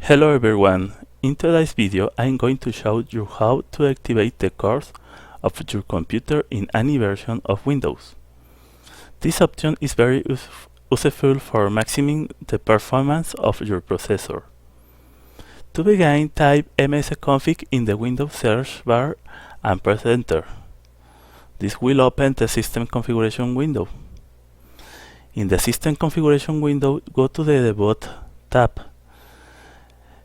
Hello everyone, in today's video I'm going to show you how to activate the cores of your computer in any version of Windows. This option is very useful for maximizing the performance of your processor. To begin, type msconfig in the Windows search bar and press enter. This will open the system configuration window. In the system configuration window, go to the debug tab.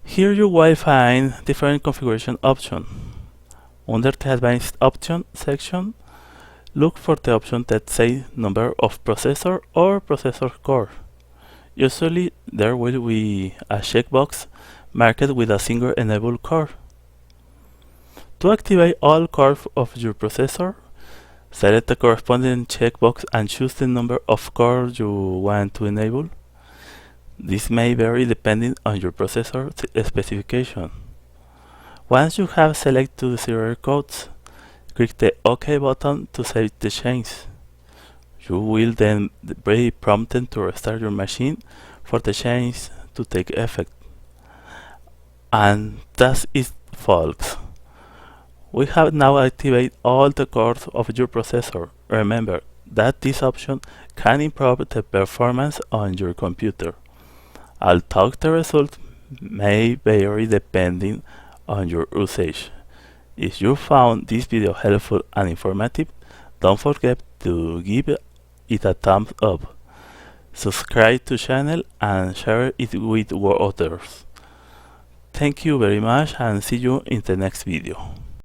Here you will find different configuration options. Under the Advanced Options section, look for the option that says number of processor or processor core. Usually there will be a checkbox marked with a single enable core. To activate all cores of your processor, select the corresponding checkbox and choose the number of cores you want to enable. This may vary depending on your processor specification. Once you have selected the serial codes, click the OK button to save the change. You will then be prompted to restart your machine for the change to take effect. And that's it, folks. We have now activated all the cores of your processor. Remember that this option can improve the performance on your computer. Although the results may vary depending on your usage. If you found this video helpful and informative, don't forget to give it a thumbs up, subscribe to the channel and share it with others. Thank you very much and see you in the next video.